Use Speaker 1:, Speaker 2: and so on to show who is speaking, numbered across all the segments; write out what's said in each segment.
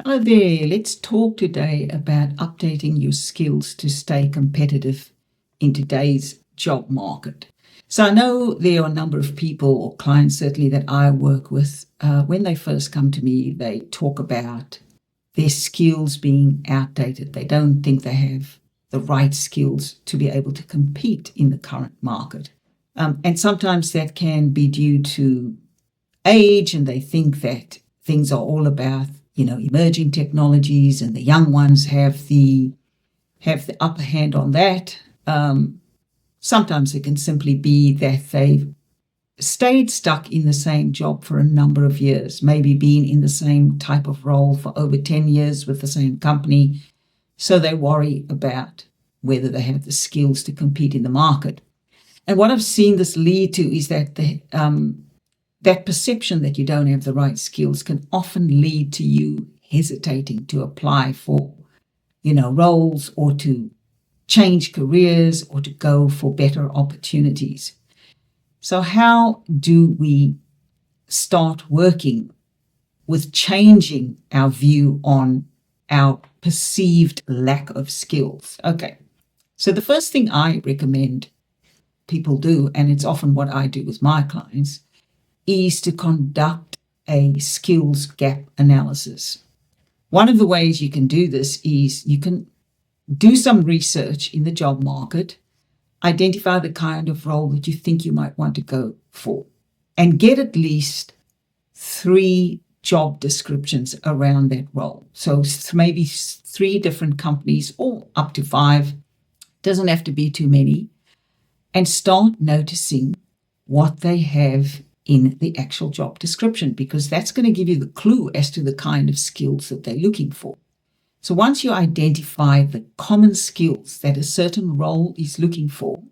Speaker 1: Hello there. Let's talk today about updating your skills to stay competitive in today's job market. So I know there are a number of people or clients certainly that I work with. When they first come to me, they talk about their skills being outdated. They don't think they have the right skills to be able to compete in the current market. And sometimes that can be due to age, and they think that things are all about emerging technologies, and the young ones have the upper hand on that. Sometimes it can simply be that they've stayed stuck in the same job for a number of years, maybe been in the same type of role for over 10 years with the same company. So they worry about whether they have the skills to compete in the market. And what I've seen this lead to is that that perception that you don't have the right skills can often lead to you hesitating to apply for, roles, or to change careers, or to go for better opportunities. So how do we start working with changing our view on our perceived lack of skills? Okay, so the first thing I recommend people do, and it's often what I do with my clients, is to conduct a skills gap analysis. One of the ways you can do this is you can do some research in the job market, identify the kind of role that you think you might want to go for, and get at least 3 job descriptions around that role. So maybe 3 different companies, or up to 5, doesn't have to be too many, and start noticing what they have in the actual job description, because that's going to give you the clue as to the kind of skills that they're looking for. So once you identify the common skills that a certain role is looking for,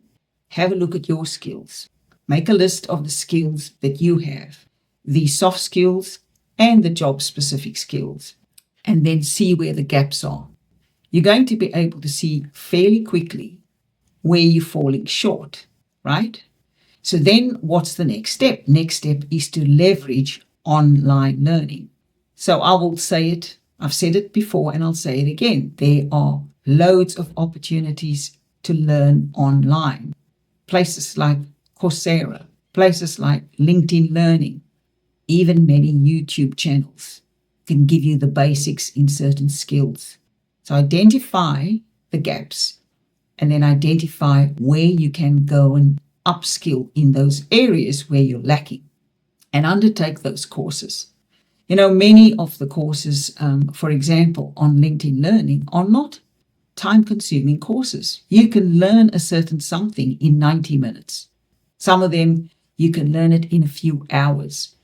Speaker 1: have a look at your skills. Make a list of the skills that you have, the soft skills and the job-specific skills, and then see where the gaps are. You're going to be able to see fairly quickly where you're falling short, right? So then what's the next step? Next step is to leverage online learning. So I will say it, I've said it before, and I'll say it again. There are loads of opportunities to learn online. Places like Coursera, places like LinkedIn Learning, even many YouTube channels can give you the basics in certain skills. So identify the gaps, and then identify where you can go and upskill in those areas where you're lacking, and undertake those courses. Many of the courses, for example, on LinkedIn Learning, are not time-consuming courses. You can learn a certain something in 90 minutes. Some of them, you can learn it in a few hours.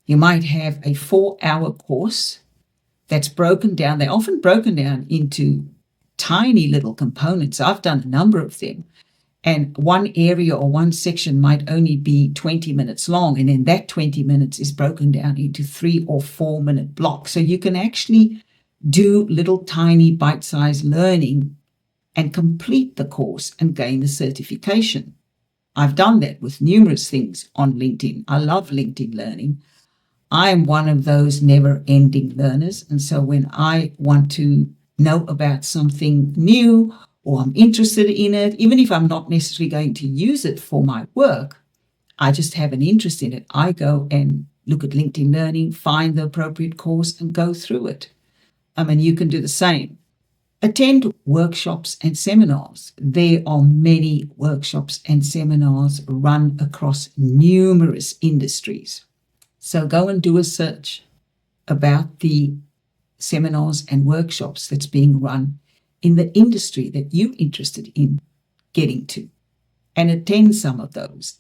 Speaker 1: You might have a 4-hour course that's broken down. They're often broken down into tiny little components. I've done a number of them. And one area or one section might only be 20 minutes long. And then that 20 minutes is broken down into 3 or 4 minute blocks. So you can actually do little tiny bite-sized learning and complete the course and gain the certification. I've done that with numerous things on LinkedIn. I love LinkedIn Learning. I am one of those never-ending learners. And so when I want to know about something new, or I'm interested in it, even if I'm not necessarily going to use it for my work, I just have an interest in it, I go and look at LinkedIn Learning, find the appropriate course, and go through it. And you can do the same. Attend workshops and seminars. There are many workshops and seminars run across numerous industries. So go and do a search about the seminars and workshops that's being run in the industry that you're interested in getting to, and attend some of those.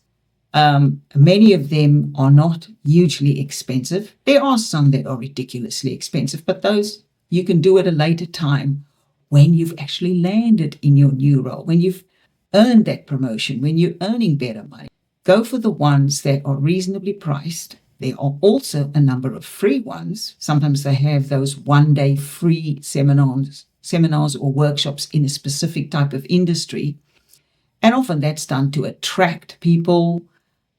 Speaker 1: Many of them are not hugely expensive. There are some that are ridiculously expensive, but those you can do at a later time, when you've actually landed in your new role, when you've earned that promotion, when you're earning better money. Go for the ones that are reasonably priced. There are also a number of free ones. Sometimes they have those one-day free seminars or workshops in a specific type of industry. And often that's done to attract people.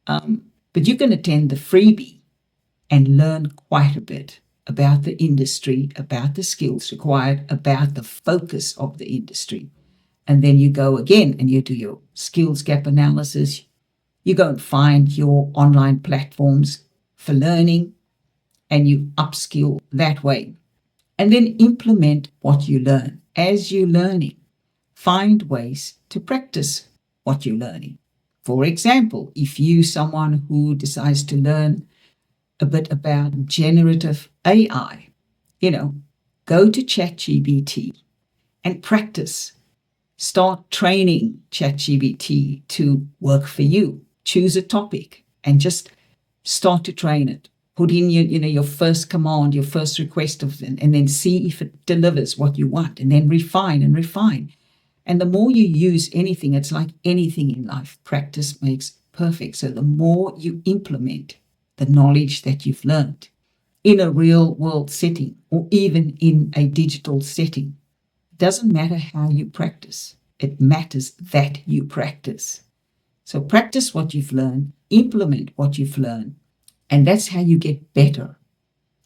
Speaker 1: But you can attend the freebie and learn quite a bit. about the industry, about the skills required, about the focus of the industry. And then you go again and you do your skills gap analysis. You go and find your online platforms for learning and you upskill that way. And then implement what you learn. As you're learning, find ways to practice what you're learning. For example, if you're someone who decides to learn a bit about generative AI, go to ChatGPT and practice. Start training ChatGPT to work for you. Choose a topic and just start to train it. Put in your first command, your first request of it, and then see if it delivers what you want, and then refine and refine. And the more you use anything, it's like anything in life, practice makes perfect. So the more you implement the knowledge that you've learned in a real world setting or even in a digital setting, it doesn't matter how you practice. It matters that you practice. So practice what you've learned, implement what you've learned, and that's how you get better.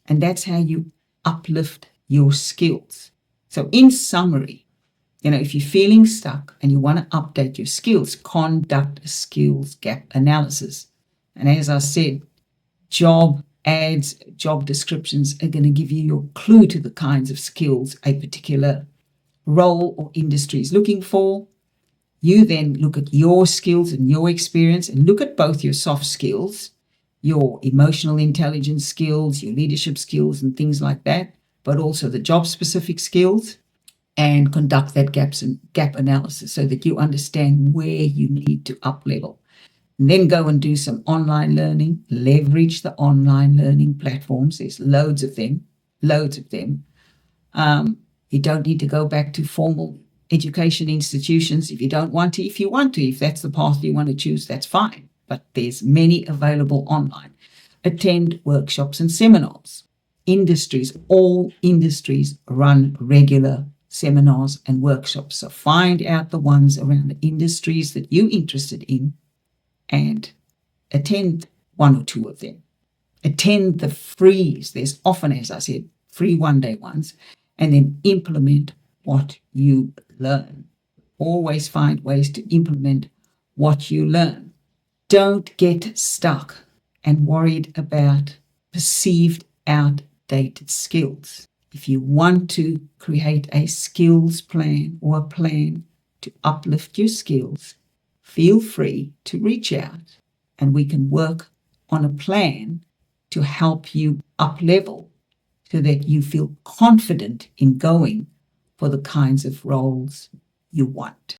Speaker 1: And that's how you uplift your skills. So in summary, if you're feeling stuck and you want to update your skills, conduct a skills gap analysis. And as I said, job ads, job descriptions are going to give you your clue to the kinds of skills a particular role or industry is looking for. You then look at your skills and your experience and look at both your soft skills, your emotional intelligence skills, your leadership skills and things like that, but also the job-specific skills, and conduct that gap analysis so that you understand where you need to up-level. And then go and do some online learning, leverage the online learning platforms. There's loads of them. You don't need to go back to formal education institutions if you don't want to. If you want to, if that's the path you want to choose, that's fine. But there's many available online. Attend workshops and seminars. All industries run regular seminars and workshops. So find out the ones around the industries that you're interested in and attend one or two of them. Attend the frees. There's often, as I said, free one-day ones, and then implement what you learn. Always find ways to implement what you learn. Don't get stuck and worried about perceived outdated skills. If you want to create a skills plan or a plan to uplift your skills, feel free to reach out and we can work on a plan to help you up-level so that you feel confident in going for the kinds of roles you want.